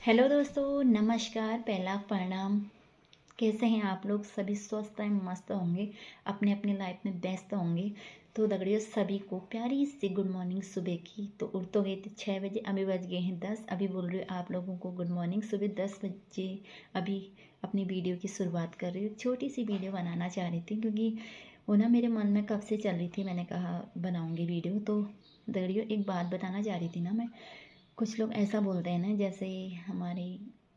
Hello दोस्तों, नमस्कार। पहला प्रणाम। कैसे हैं आप लोग? सभी स्वस्थ हैं, मस्त होंगे, अपने अपने लाइफ में व्यस्त होंगे। तो दगड़ियों, सभी को प्यारी सी गुड मॉर्निंग सुबह की। तो उठ तो गए थे 6 बजे, अभी बज गए हैं 10। अभी बोल रही हूँ आप लोगों को गुड मॉर्निंग। सुबह 10 बजे अभी अपनी वीडियो की शुरुआत कर रही हूँ। छोटी सी वीडियो बनाना चाह रही थी क्योंकि वो ना मेरे मन में कब से चल रही थी। मैंने कहा बनाऊँगी वीडियो। तो दगड़ियों, एक बात बताना चाह रही थी ना मैं। कुछ लोग ऐसा बोलते हैं ना, जैसे हमारे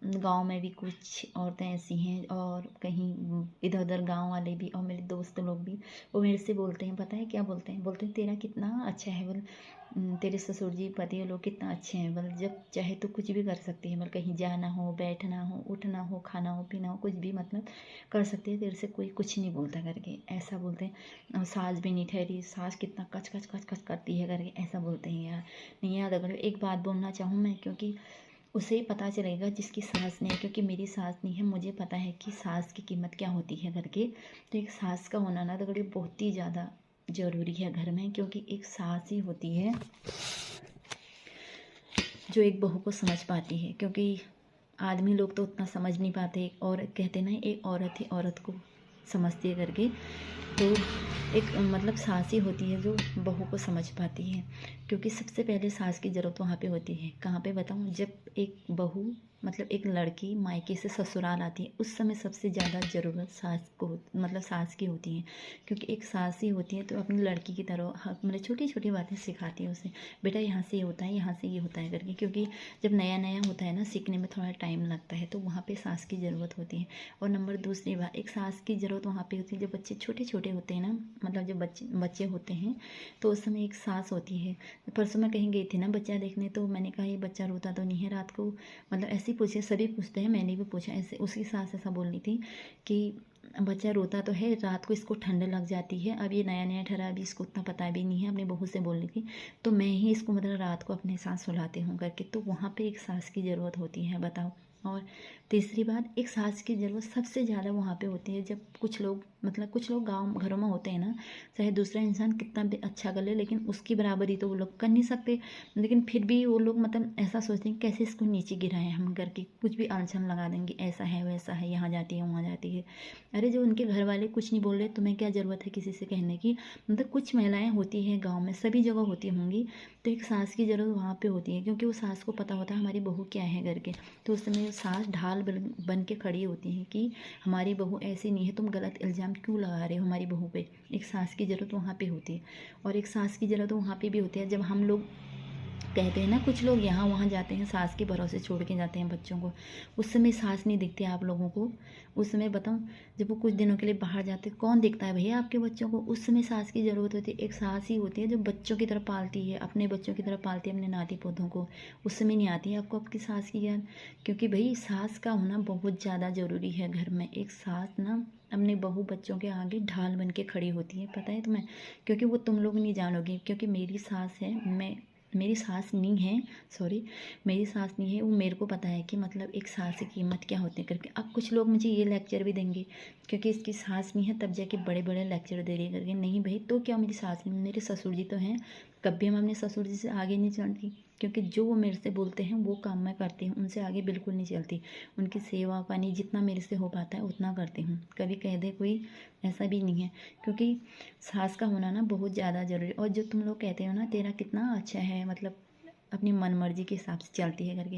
गांव में भी कुछ औरतें ऐसी हैं, और कहीं इधर उधर गांव वाले भी, और मेरे दोस्त लोग भी, वो मेरे से बोलते हैं। पता है क्या बोलते हैं? बोलते हैं तेरा कितना अच्छा है बोल, तेरे ससुर जी पति लोग कितना अच्छे हैं बोल, जब चाहे तो कुछ भी कर सकती है बोल, कहीं जाना हो, बैठना हो, उठना हो, खाना हो, पीना हो, कुछ भी मतलब कर सकती है, तेरे से कोई कुछ नहीं बोलता करके ऐसा बोलते हैं। और सास भी नहीं ठहरी, सास कितना कच कच कच कच करती है करके ऐसा बोलते हैं यार। नहीं याद अगर एक बात बोलना चाहूँ मैं, क्योंकि उसे पता चलेगा जिसकी सास नहीं है, क्योंकि मेरी सास नहीं है, मुझे पता है कि सास की कीमत क्या होती है करके। तो एक सास का होना ना तो बहुत ही ज़्यादा ज़रूरी है घर में, क्योंकि एक सास ही होती है जो एक बहू को समझ पाती है। क्योंकि आदमी लोग तो उतना समझ नहीं पाते, और कहते ना एक औरत ही औरत को समझती है करके। तो एक मतलब सास ही होती है जो बहू को समझ पाती है। क्योंकि सबसे पहले सास की ज़रूरत वहाँ पे होती है। कहाँ पे बताऊँ? जब एक बहू मतलब एक लड़की मायके से ससुराल आती है, उस समय सबसे ज़्यादा ज़रूरत सास को मतलब सास की होती है। क्योंकि एक सास ही होती है तो अपनी लड़की की तरह मतलब छोटी छोटी बातें सिखाती है उसे, बेटा यहाँ से ये होता है, यहाँ से ये होता है करके। क्योंकि जब नया नया होता है ना, सीखने में थोड़ा टाइम लगता है, तो वहाँ पे सास की ज़रूरत होती है। और नंबर दूसरी बात, एक सास की ज़रूरत वहाँ पे होती है जब बच्चे छोटे छोटे होते हैं ना, मतलब जब बच्चे होते हैं तो उस समय एक सास होती है। परसों मैं कहीं गई थी ना बच्चा देखने, तो मैंने कहा ये बच्चा रोता तो नहीं है रात को, मतलब ऐसे ही पूछे, सभी पूछते हैं, मैंने भी पूछा ऐसे। उसकी सास ऐसा बोल रही थी कि बच्चा रोता तो है, रात को इसको ठंड लग जाती है, अब ये नया नया ठहरा, अभी इसको उतना पता भी नहीं है। अपनी बहू से बोल रही थी, तो मैं ही इसको मतलब रात को अपने साथ सुलाती हूँ करके। तो वहाँ पे एक सास की ज़रूरत होती है, बताओ। और तीसरी बात, एक सास की ज़रूरत सबसे ज़्यादा वहाँ पे होती है जब कुछ लोग मतलब कुछ लोग गांव घरों में होते हैं ना, चाहे दूसरा इंसान कितना भी अच्छा कर ले, लेकिन उसकी बराबरी तो वो लोग कर नहीं सकते। लेकिन फिर भी वो लोग मतलब ऐसा सोचते हैं कैसे इसको नीचे गिराएं हम करके, कुछ भी अड़चन लगा देंगे, ऐसा है वैसा है, यहाँ जाती है वहाँ जाती है। अरे जो उनके घर वाले कुछ नहीं बोल रहे, तुम्हें क्या ज़रूरत है किसी से कहने की? मतलब कुछ महिलाएं होती हैं गाँव में, सभी जगह होती होंगी, तो एक सास की ज़रूरत वहाँ पे होती है। क्योंकि वो सास को पता होता है हमारी बहू क्या है करके। तो उस समय सास ढाल बन के खड़ी होती है कि हमारी बहू ऐसी नहीं है, तुम गलत इल्ज़ाम क्यों लगा रहे हो हमारी बहू पे। एक सास की ज़रूरत वहाँ पे होती है। और एक सास की ज़रूरत वहाँ पे भी होती है जब हम लोग कहते हैं ना, कुछ लोग यहाँ वहाँ जाते हैं, सास के भरोसे छोड़ के जाते हैं बच्चों को। उस समय सास नहीं दिखती आप लोगों को। उस समय बताऊँ, जब वो कुछ दिनों के लिए बाहर जाते, कौन देखता है भैया आपके बच्चों को? उस समय सास की ज़रूरत होती है। एक सास ही होती है जो बच्चों की तरह पालती है, अपने बच्चों की तरह पालती है अपने नाती पोतों को। उस समय नहीं आती है आपको आपकी सास की याद। क्योंकि भाई सास का होना बहुत ज़्यादा ज़रूरी है घर में। एक सास ना अपने बहू बच्चों के आगे ढाल बन के खड़ी होती है, पता है तुम्हें? क्योंकि वो तुम लोग नहीं जानोगे। क्योंकि मेरी सास है, मेरी सास नहीं है, सॉरी, मेरी सास नहीं है, वो मेरे को पता है कि मतलब एक सास की कीमत क्या होती है करके। अब कुछ लोग मुझे ये लेक्चर भी देंगे क्योंकि इसकी सास नहीं है तब जाके बड़े बड़े लेक्चर दे रही है करके। नहीं भाई, तो क्या मेरी सास नहीं, मेरे ससुर जी तो हैं। कभी हम अपने ससुर जी से आगे नहीं चलती, क्योंकि जो वो मेरे से बोलते हैं वो काम मैं करती हूँ, उनसे आगे बिल्कुल नहीं चलती। उनकी सेवा पानी जितना मेरे से हो पाता है उतना करती हूँ, कभी कह दे कोई, ऐसा भी नहीं है। क्योंकि सास का होना ना बहुत ज़्यादा ज़रूरी है। और जो तुम लोग कहते हो ना तेरा कितना अच्छा है, मतलब अपनी मन मर्जी के हिसाब से चलती है करके,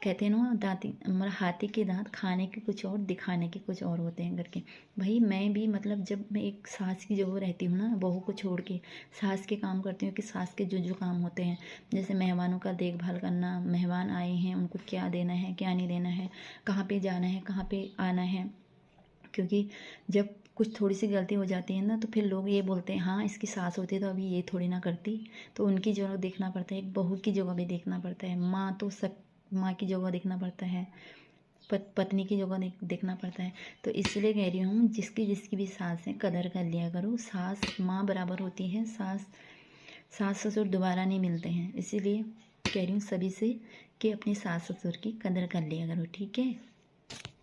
कहते हैं ना दांती मतलब हाथी के दांत खाने के कुछ और, दिखाने के कुछ और होते हैं करके। भाई मैं भी मतलब जब मैं एक सास की जगह रहती हूँ ना, बहू को छोड़ के सास के काम करती हूँ कि सास के जो जो काम होते हैं, जैसे मेहमानों का देखभाल करना, मेहमान आए हैं उनको क्या देना है क्या नहीं देना है, कहाँ पे जाना है कहाँ पे आना है। क्योंकि जब कुछ थोड़ी सी गलती हो जाती है ना, तो फिर लोग ये बोलते हैं हाँ इसकी सास होती है तो अभी ये थोड़ी ना करती। तो उनकी जगह देखना पड़ता है, एक बहू की जगह भी देखना पड़ता है, माँ तो सब, माँ की जगह देखना पड़ता है, पत्नी की जगह देखना पड़ता है। तो इसलिए कह रही हूँ जिसकी जिसकी भी सास है कदर कर लिया करो। सास माँ बराबर होती है, सास ससुर दोबारा नहीं मिलते हैं। इसीलिए कह रही हूँ सभी से कि अपनी सास ससुर की कदर कर लिया करो, ठीक है।